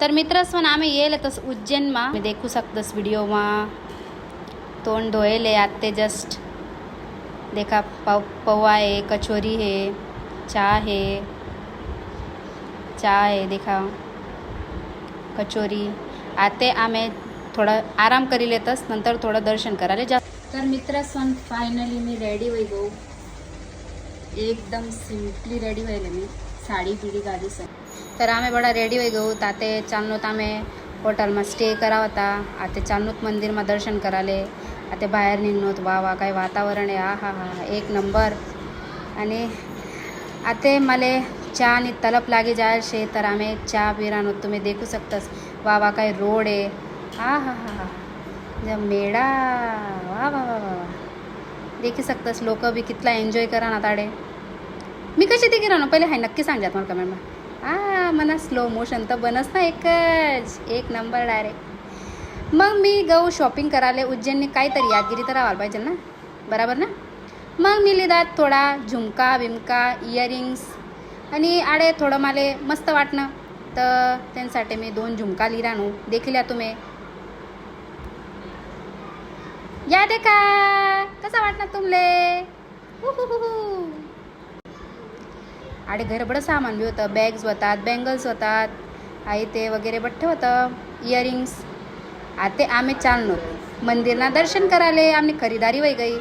तर मित्रस्वन आम्ही येईल तस उज्जैनमा मी देखू शकतस व्हिडिओमा तोंड धोयले आते जस्ट देखा पौवा है, कचोरी है, चाय है देखा कचोरी आते आम्ही थोडा आराम करी लेतस नंतर थोडं दर्शन करायला जा। तर मित्रस्वन फायनली मी रेडी होई गो एकदम सिम्पली रेडी व्हायला मी साडी बिडी गाडी सर। तर आम्ही बडा रेडी होई गो ताते चालनोत आम्ही होटलमा स्टे करा होता आते चालनोत मंदिरमा दर्शन कराले आते बाहेर निघनोत वा वा काय वातावरण आहे हा हा एक नंबर। आणि आते मला चहा आणि तलप लागी जाय शे तर आम्ही चहा पिरानो तुम्ही देखू शकतस वा वा काय रोड आहे हा हा हा हा जब मेळा वा वा वा वा देखू शकतस लोक बी कितला एन्जॉय करा ना ताडे। मी कशी देखी राहणं पहिले हाय नक्की सांगजात मला कमेंटमा मना स्लो मोशन तर बनस ना एक नंबर डायरेक्ट। मग मी गहू शॉपिंग करायला उज्जैनने काहीतरी यादगिरी तर राहायला पाहिजे ना बरोबर ना। मग मी लिहिदात थोडा झुमका बिमका इयरिंग्स आणि आडे थोडं मला मस्त वाटणं तर त्यांच्यासाठी मी 2 झुमका लिहिरानू देखील तुम्ही या देखा कसा वाटणार तुमले आडे घर बडं सामान बी होतं बॅग्स होतात बँगल्स होतात आई ते वगैरे बठ्ठे होतं इयरिंग्स आते आम्ही चाललो मंदिरना दर्शन कराले आम्ही खरीदारी वही गई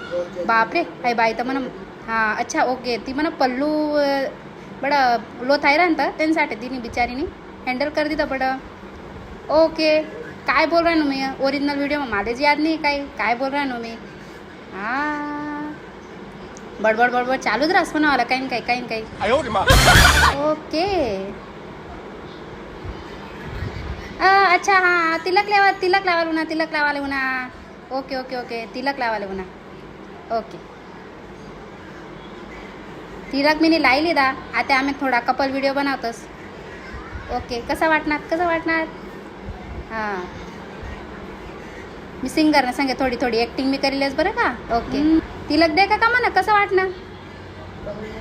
बापरे हाय बाई तर म्हणा हां अच्छा ओके ती म्हणा पल्लू बडं लो थाय राहतं त्यांच्यासाठी तिने बिचारीनी हँडल कर दिलं बडं ओके काय बोल रहा मी ओरिजिनल व्हिडिओ में माझेच याद नाही काय बोल रहा मी हां बडबड बडबड चालूच राहस म्हणा मला काही ओके अच्छा हाँ तिलक लावाले उना ओके ओके ओके तिलक लावाले उना ओके तिलक मी लाई लिदा आता आम्ही थोडा कपल व्हिडिओ बनवतोस ओके कसं वाटणार हां मी सिंगर ना सांगे थोडी ॲक्टिंग मी करेलच बरं का ओके तिलक दे का म्हणा कसं वाटणार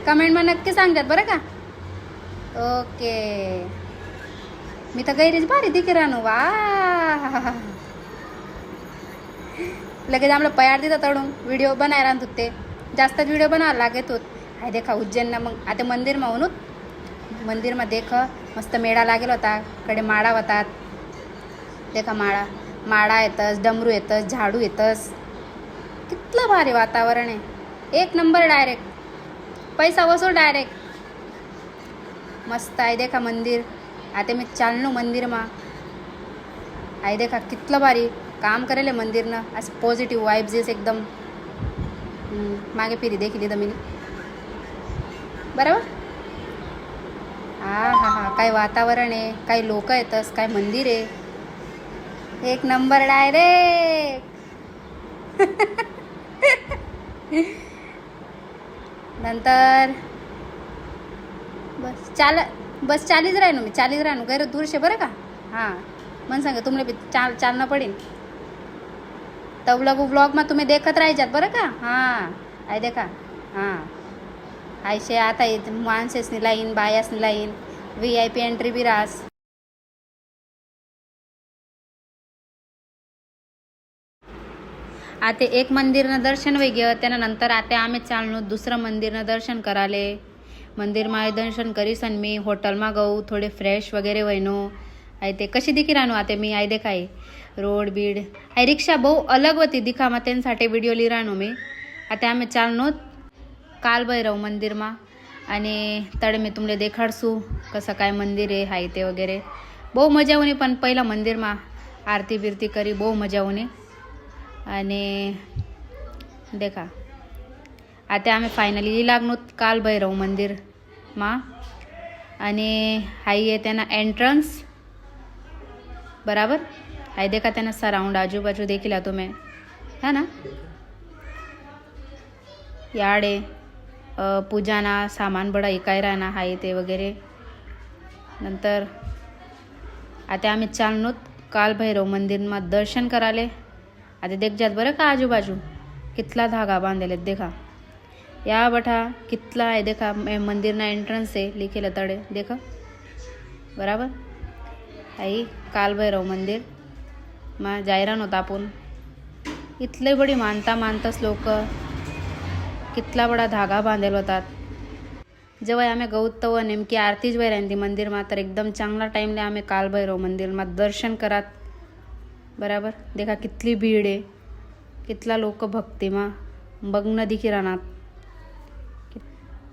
कमेंटमा नक्की सांगतात बरं का ओके। मी तर गैरीच भारी दिखे राहणू वा लगेच आम्हाला पयार दिलं तळून व्हिडिओ बनाय राहत होते जास्त व्हिडिओ बनायला लागत होत हाय देखा उज्जैनना मग आता मंदिरमा म्हणून मंदिरमा देख मस्त मेळा लागेल होता कडे माळा होतात देखा माळा येतस डमरू येतस झाडू येतस कितलं भारी वातावरण आहे एक नंबर डायरेक्ट पैसा वसूल डायरेक्ट मस्त आहे देखा मंदिर आता मी चाललो मंदिरमा आहे देखा कितलं भारी काम करेल मंदिरनं असं पॉझिटिव्ह वाईब्स एकदम मागे फिरी देखील मी बरोबर हा हा काय वातावरण आहे काही लोक येतस काय मंदिर आहे एक नंबर डायरेक्ट नंतर बस चालीच राहणू गैर दूर शे बरं का हां मन सांगा तुम्हाला चालणं पडेल तर ब्लॉग में तुम्ही देखत राहायच्यात बरं का हां आहे देखा हां आयशे आता येत माणसेसनी लाईन बायासनी लाईन VIP एंट्री बी रास। आता एक मंदिरनं दर्शन वैग्य त्यानंतर आता आम्ही चाललो दुसरं मंदिरनं दर्शन कराले मंदिरमा दर्शन करीस आणि मी होटलमा गऊ थोडे फ्रेश वगैरे वयनो आहे ते कशी दिखी राहणू आता मी आहे देखाय रोड बीड आहे रिक्षा बहु अलग होती दिखामा त्यांसाठी व्हिडिओ ली राहणू मी आता आम्ही चालनो कालभैरव मंदिरमा आणि तडे मी तुमले देखाडसू कसं काय मंदिर आहे हाय ते वगैरे बहु मजा होणी पण पहिला मंदिरमा आरती बिरती करी बहु मजा होणी आणि देखा आता आम्ही फायनली लागलो कालभैरव मंदिर मा आणि हाई आहे त्यांना एंट्रन्स बराबर हाय देखा त्यांना सराउंड आजूबाजू देखील तुम्ही है ना याडे पूजाना सामान बडा इकाय राहना हाय ते वगैरे नंतर आता आम्ही चाललो कालभैरव मंदिरमा दर्शन कराले आता देख जात बरं का आजूबाजू कितला धागा बांधलेले देखा या बठा कितला आहे देखा मंदिर ना एंट्रन्स है लिखेला तड़े देखा बराबर आई कालभैरव मंदिर मग जायरान होता आपण इतले बडी मानताच लोक कितला बडा धागा बांधेल होतात. जेव्हा आम्ही गौत व नेमकी आरतीच वैरान ती मंदिर तर एकदम चांगला टाईमला आम्ही कालभैरव मंदिर दर्शन करात. बराबर देखा कितली भीड आहे, कितला लोक भक्तिमा बघणं दिखी राहणार.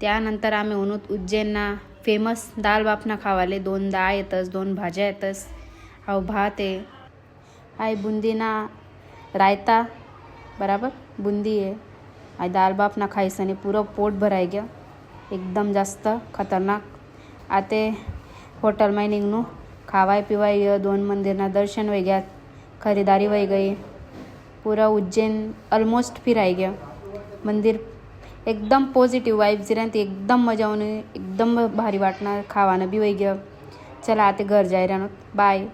त्यानंतर आम्ही म्हणूत उज्जैनना फेमस दाल बाफना खावाले 2 डाळ येतस 2 भाज्या येतस हाव भात आहे हाय बुंदीना रायता बराबर बुंदी आहे हाय दाल बाफना खायसने पुरं पोट भराय गया एकदम जास्त खतरनाक. आते होटलમાં निघणू खावाय पिवाय 2 मंदिरना दर्शन वही गया खरीदारी वही गई पूरा उज्जैन ऑलमोस्ट फिराय गया. मंदिर एकदम पॉझिटिव्ह वाइब्स राहते एकदम मजा होणे एकदम भारी वाटणार खावानं बी वही गया. चला आता घर जाय राहणार बाय.